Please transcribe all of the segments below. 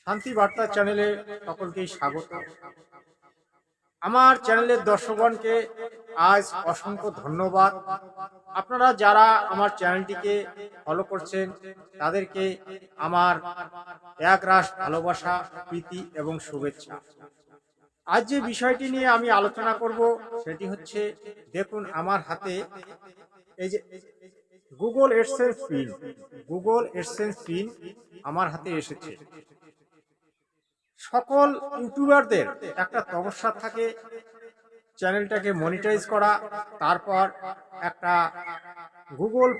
শান্তি বার্তা চ্যানেলে সকলকেই স্বাগত। আমার চ্যানেলের দর্শকগণকে আজ অসংখ্য ধন্যবাদ। আপনারা যারা আমার চ্যানেলটিকে ফলো করছেন তাদেরকে আমার একরাশ ভালোবাসা, প্রীতি এবং শুভেচ্ছা। আজ যে বিষয়টি নিয়ে আমি আলোচনা করব সেটি হচ্ছে, দেখুন আমার হাতে এই যে Google AdSense pin, Google AdSense pin আমার হাতে এসেছে। সকল ইউটিউবারদের একটা তপস্যা থাকে চ্যানেলটাকে মনিটাইজ করা, তারপর একটা Google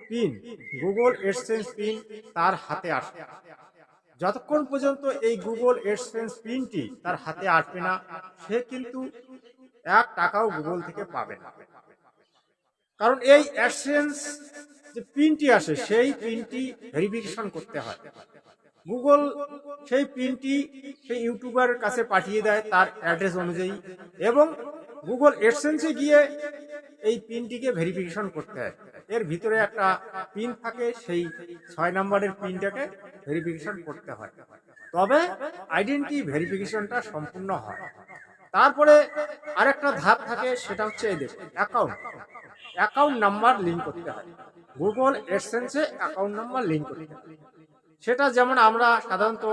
pin, Google AdSense pin তার হাতে আসে। যতক্ষণ পর্যন্ত এই গুগল এডসেন্স পিনটি তার হাতে আসবে না, সে কিন্তু 1 টাকাও গুগল থেকে পাবে না। কারণ এই অ্যাডসেন্স যে পিনটি আসে সেই পিনটি ভেরিফিকেশন করতে হয়। গুগল সেই পিনটি সেই ইউটিউবারের কাছে পাঠিয়ে দেয় তার অ্যাড্রেস অনুযায়ী, এবং গুগল এডসেন্সে গিয়ে এই পিনটিকে ভেরিফিকেশন করতে হয়। এর ভিতরে একটা পিন থাকে, সেই 6 নম্বরের পিনটাকে ভেরিফিকেশন করতে হয়, তবে আইডেন্টি ভেরিফিকেশনটা সম্পূর্ণ হয়। তারপরে আরেকটা ধাপ থাকে, সেটা হচ্ছে এই দেখুন অ্যাকাউন্ট নাম্বার লিঙ্ক করতে হয়। গুগল এডসেন্সে অ্যাকাউন্ট নাম্বার লিঙ্ক করতে হয়। সেটা যেমন আমরা সাধারণত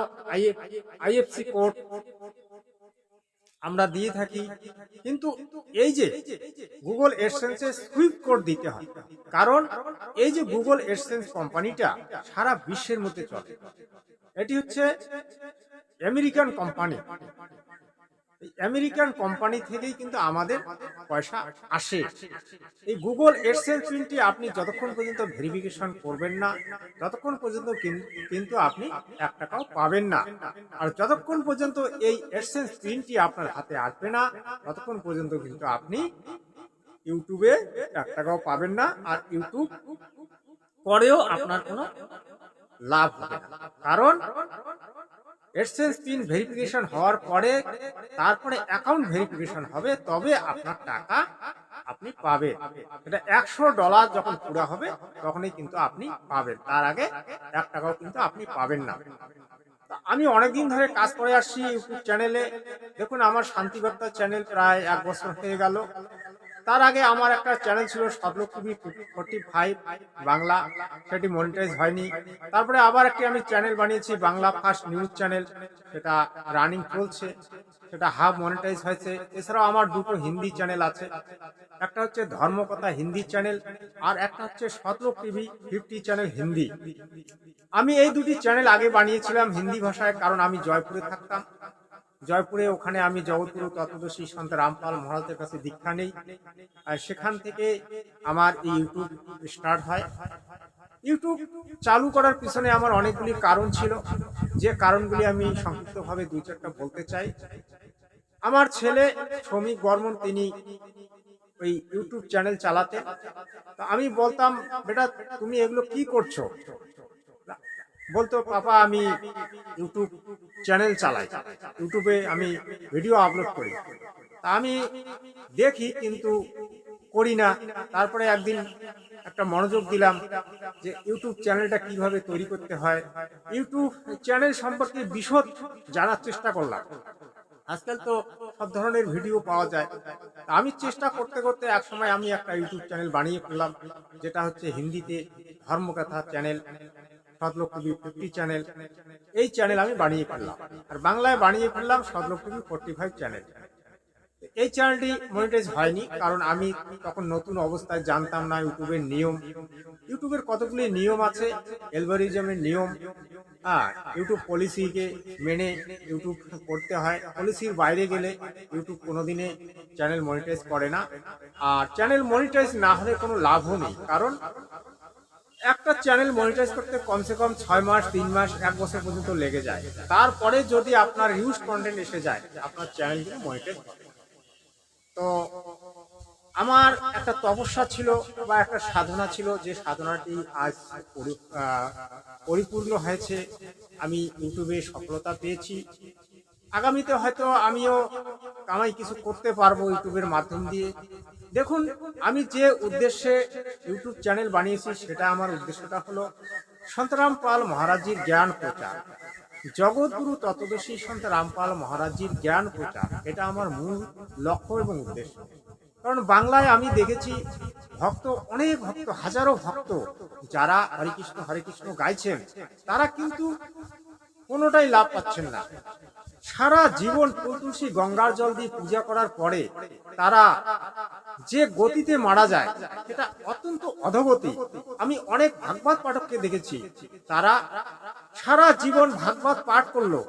আইএফসি কোড আমরা দিয়ে থাকি, কিন্তু এই যে গুগল এডসেন্সে সুইফট কোড দিতে হয়। কারণ এই যে গুগল এডসেন্স কোম্পানিটা সারা বিশ্বের মধ্যে চলে, এটি হচ্ছে আমেরিকান কোম্পানি। আমেরিকান কোম্পানি থেকেই কিন্তু আমাদের পয়সা আসে। এই গুগল এডসেন্স পিনটি আপনি যতক্ষণ পর্যন্ত ভেরিফিকেশন করবেন না, ততক্ষণ পর্যন্ত কিন্তু আপনি 1 টাকাও পাবেন না। আর যতক্ষণ পর্যন্ত এই এডসেন্স পিনটি আপনার হাতে আসবে না, ততক্ষণ পর্যন্ত কিন্তু আপনি ইউটিউবে 1 টাকাও পাবেন না, আর ইউটিউব পরেও আপনার কোনো লাভ হবে না। কারণ এডসেন্স পিন ভেরিফিকেশন হওয়ার পরে তারপরে অ্যাকাউন্ট ভেরিফিকেশন হবে, তবে আপনার টাকা আপনি পাবেন। এটা $100 যখন পুরো হবে তখনই কিন্তু আপনি পাবেন, তার আগে 1 টাকাও কিন্তু আপনি পাবেন না। আমি অনেকদিন ধরে কাজ করে আসছি ইউটিউব চ্যানেলে। দেখুন আমার শান্তি বার্তা চ্যানেল প্রায় 1 বছর হয়ে গেল। তার আগে আমার একটা চ্যানেল ছিল সদলোক টিভি 45 বাংলা, সেটি মনিটাইজ হয়নি। তারপরে আবার একটি আমি চ্যানেল বানিয়েছি বাংলা ফার্স্ট নিউজ চ্যানেল, সেটা রানিং চলছে, সেটা হাফ মনিটাইজ হয়েছে। এছাড়াও আমার 2টো হিন্দি চ্যানেল আছে, একটা হচ্ছে ধর্মকথা হিন্দি চ্যানেল, আর একটা হচ্ছে সদলোক টিভি 50 চ্যানেল হিন্দি। আমি এই 2টি চ্যানেল আগে বানিয়েছিলাম হিন্দি ভাষায়, কারণ আমি জয়পুরে থাকতাম। জয়পুরে ওখানে আমি জগৎগুরু তত্ত্বদর্শী সন্ত রামপাল মহারাজের কাছে দীক্ষা নেই, আর সেখান থেকে আমার এই ইউটিউব স্টার্ট হয়। ইউটিউব চালু করার পিছনে আমার অনেকগুলি কারণ ছিল, যে কারণগুলি আমি সংক্ষিপ্তভাবে 2-4টা বলতে চাই। আমার ছেলে শ্রমিক বর্মন, তিনি ওই ইউটিউব চ্যানেল চালাতেন। তো আমি বলতাম, বেটা তুমি এগুলো কি করছো? বলতো, পাপা আমি ইউটিউব চ্যানেল চালাই, ইউটিউবে আমি ভিডিও আপলোড করি। তা আমি দেখি কিন্তু করি না। তারপরে একদিন একটা মনোযোগ দিলাম যে ইউটিউব চ্যানেলটা কিভাবে তৈরি করতে হয়, ইউটিউব চ্যানেল সম্পর্কে বিশদ জানার চেষ্টা করলাম। আজকাল তো সব ধরনের ভিডিও পাওয়া যায়। আমি চেষ্টা করতে করতে একসময় আমি একটা ইউটিউব চ্যানেল বানিয়ে ফেললাম, যেটা হচ্ছে হিন্দিতে ধর্মকথা চ্যানেল, সদলোক টিভি 50 চ্যানেল। এই চ্যানেল আমি বানিয়ে ফেললাম, আর বাংলায় বানিয়ে ফেললাম সদলোক টিভি 45 চ্যানেল। এই চ্যানেলটি মনিটাইজ হয়নি, কারণ আমি তখন নতুন অবস্থায় জানতাম না ইউটিউবের নিয়ম। ইউটিউবের কতগুলি নিয়ম আছে, অ্যালগরিদমের নিয়ম, ইউটিউব পলিসিকে মেনে ইউটিউব করতে হয়। পলিসির বাইরে গেলে ইউটিউব কোনোদিনে চ্যানেল মনিটাইজ করে না। আর চ্যানেল মনিটাইজ না হলে কোনো লাভও নেই, কারণ একটা চ্যানেল মনিটাইজ করতে কমসে কম 6 মাস, 3 মাস, 1 বছর পর্যন্ত লেগে যায়। তারপরে যদি আপনার হিউজ কন্টেন্ট এসে যায়, আপনার চ্যানেল কিন্তু মনিটাইজ হবে। তো আমার একটা তপস্যা ছিল বা একটা সাধনা ছিল, যে সাধনাটি আজ পরিপূর্ণ হয়েছে। আমি ইউটিউবে সফলতা পেয়েছি। আগামীতে হয়তো আমিও কামাই কিছু করতে পারবো ইউটিউবের মাধ্যম দিয়ে। দেখুন, আমি যে উদ্দেশ্যে ইউটিউব চ্যানেল বানিয়েছি, সেটা আমার উদ্দেশ্যটা হলো সন্তরাম পাল মহারাজজির জ্ঞান প্রচার। জগৎগুরু তত্ত্বদর্শী সন্ত রামপাল মহারাজজির জ্ঞান প্রচার, এটা আমার মূল লক্ষ্য এবং উদ্দেশ্য। কারণ বাংলায় আমি দেখেছি ভক্ত, অনেক ভক্ত, হাজারো ভক্ত যারা হরে কৃষ্ণ গাইছেন, তারা কিন্তু কোনোটাই লাভ পাচ্ছেন না। সারা জীবন তুলসী গঙ্গার জল দিয়ে পূজা করার পরে তারা যে গতিতে মারা যায়, সেটা অত্যন্ত অধগতি। আমি অনেক ভাগবত পাঠককে দেখেছি, তারা সারা জীবন ভাগবত পাঠ করলো,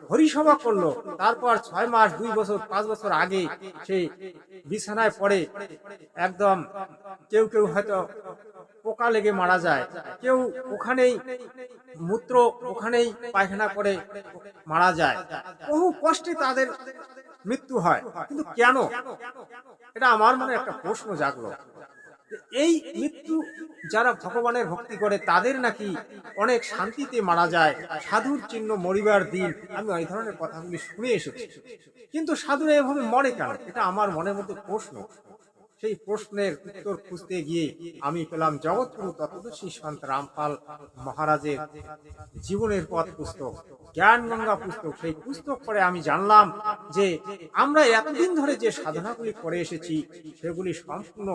হরিসভা করলো, তারপর 6 মাস, 2 বছর, 5 বছর আগে সে বিছানায় পড়ে একদম, কেউ কেউ হয়তো পোকা লেগে মারা যায়, কেউ ওখানেই মূত্র, ওখানেই পায়খানা করে মারা যায়, বহু কষ্টে তাদের মৃত্যু হয়। কিন্তু কেন? এটা আমার মনে একটা প্রশ্ন জাগলো। এই মৃত্যু যারা ভগবানের ভক্তি করে তাদের নাকি অনেক শান্তিতে মারা যায়, সাধুর চিহ্ন মরিবার দিন, আমি ওই ধরনের কথাগুলি শুনে এসেছি। কিন্তু সাধুরা এভাবে মরে কেন? এটা আমার মনের মধ্যে প্রশ্ন। সেই প্রশ্নের উত্তর খুঁজতে গিয়ে আমি পেলাম জগৎগুরু তত্ত্বদর্শী সন্ত রামপাল মহারাজের জীবনের পথ পুস্তক, জ্ঞান গঙ্গা পুস্তক। সেই পুস্তক পড়ে আমি জানলাম যে আমরা এতদিন ধরে যে সাধনাগুলি করে এসেছি, সেগুলি সম্পূর্ণ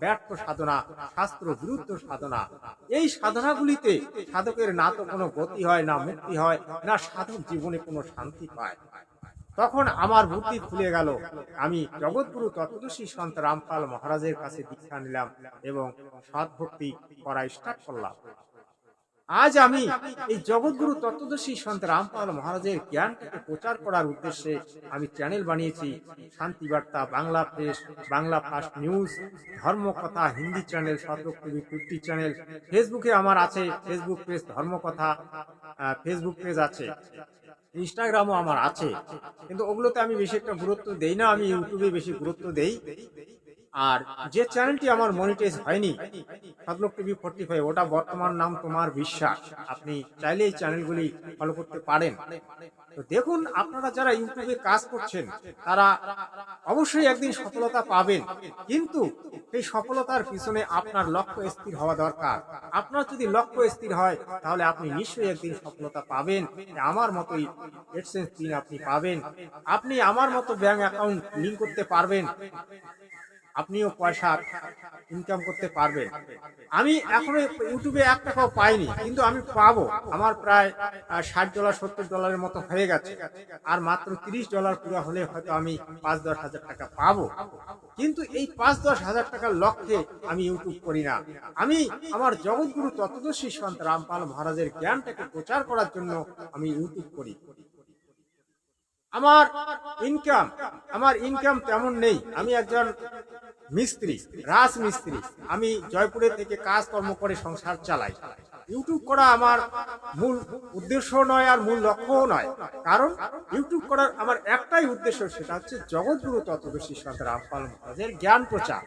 ব্যর্থ সাধনা, শাস্ত্র বিরুদ্ধ সাধনা। এই সাধনাগুলিতে সাধকের না তো কোনো গতি হয়, না মুক্তি হয়, না সাধক জীবনে কোনো শান্তি পায়। তখন আমার বুদ্ধি খুলে গেল, আমি জগৎগুরু তত্ত্বদর্শী সন্ত রামপাল মহারাজের কাছে দীক্ষা নিলাম এবং সৎভক্তি করা স্টার্ট করলাম। আজ আমি এই জগৎগুরু তত্ত্বদর্শী সন্ত রামপাল মহারাজের জ্ঞানকে প্রচার করার উদ্দেশ্যে আমি চ্যানেল বানিয়েছি। Shantibarta, Bangla press, Bangla first news, Dharmakatha Hindi channel, Shatak TV 50 channel. ফেসবুকে আমার আছে Facebook page Dharmakatha, Facebook page আছে, ইনস্টাগ্রামও আমার আছে, কিন্তু ওগুলোতে আমি বেশি একটা গুরুত্ব দেই না, আমি ইউটিউবে বেশি গুরুত্ব দেই। আর যে চ্যানেলটি আমার মনিটাইজ হয়নি, শতক টিভি 45, ওটা বর্তমান নাম তোমার বিশ্বাস। আপনি চাইলে এই চ্যানেলগুলি ফলো করতে পারেন। তো দেখুন, আপনারা যারা ইউটিউবে কাজ করছেন, তারা অবশ্যই একদিন সফলতা পাবেন, কিন্তু এই সফলতার পিছনে আপনার লক্ষ্য স্থির হওয়া দরকার। আপনার যদি লক্ষ্য স্থির হয়, তাহলে আপনি নিশ্চয়ই একদিন সফলতা পাবেন। আমার মতোই এডসেন্স পিন আপনি পাবেন, আপনি আমার মতো ব্যাংক অ্যাকাউন্ট লিংক করতে পারবেন, আপনিও পয়সা ইনকাম করতে পারবেন। আমি এখনো ইউটিউবে 1 টাকাও পাইনি, কিন্তু আমি পাবো। আমার প্রায় $60 $70 মতো হয়ে গেছে, আর মাত্র $30 পুরো হলে হয়তো আমি 5-10 হাজার টাকা পাবো। কিন্তু এই 5-10 হাজার টাকার লক্ষ্যে আমি ইউটিউব করি না। আমি আমার জগৎগুরু তত্ত্বদর্শী সন্ত রামপাল মহারাজের জ্ঞানটাকে প্রচার করার জন্য আমি ইউটিউব করি। আমার ইনকাম তেমন নেই। আমি একজন মিস্ত্রি, রাজমিস্ত্রি। আমি জয়পুরে থেকে কাজকর্ম করে সংসার চালাই। ইউটিউব করা আমার মূল উদ্দেশ্য নয়, আর মূল লক্ষ্যও নয়। কারণ ইউটিউব করার আমার একটাই উদ্দেশ্য, সেটা হচ্ছে জগৎগুরু তত্ত্বদর্শী সন্ত রামপাল মহারাজের জ্ঞান প্রচার।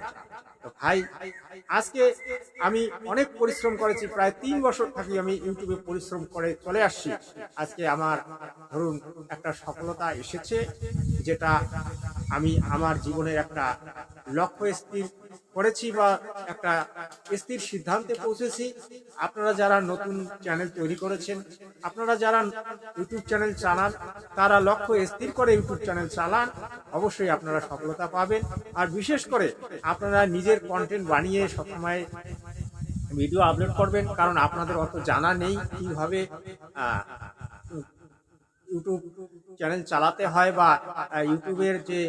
তো ভাই, আজকে আমি অনেক পরিশ্রম করেছি, প্রায় 3 বছর থাকি আমি ইউটিউবে পরিশ্রম করে চলে আসছি। আজকে আমার ধরুন একটা সফলতা এসেছে, যেটা আমি আমার জীবনের একটা লক্ষ্য স্থির করেছি বা একটা স্থির সিদ্ধান্তে পৌঁছেছি। আপনারা যারা নতুন চ্যানেল তৈরি করেছেন, আপনারা যারা ইউটিউব চ্যানেল চালান, তারা লক্ষ্য স্থির করে ইউটিউব চ্যানেল চালান, অবশ্যই আপনারা সফলতা পাবেন। আর বিশেষ করে আপনারা নিজের কন্টেন্ট বানিয়ে সবসময় ভিডিও আপলোড করবেন, কারণ আপনাদের অত জানা নেই কিভাবে ইউটিউব চ্যানেল চালাতে হয়, বা ইউটিউবের যে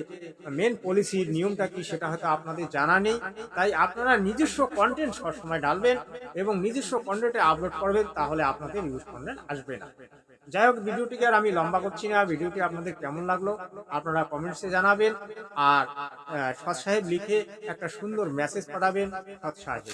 মেন পলিসির নিয়মটা কি সেটা হয়তো আপনাদের জানা নেই। তাই আপনারা নিজস্ব কন্টেন্ট সবসময় ডালবেন এবং নিজস্ব কন্টেন্টে আপলোড করবেন, তাহলে আপনাদের ইউজ কন্টেন্ট আসবে না। যাই হোক, ভিডিওটিকে আর আমি লম্বা করছি না। ভিডিওটি আপনাদের কেমন লাগলো আপনারা কমেন্টসে জানাবেন, আর সৎ সাহেব লিখে একটা সুন্দর মেসেজ পাঠাবেন, সৎ সাহেব।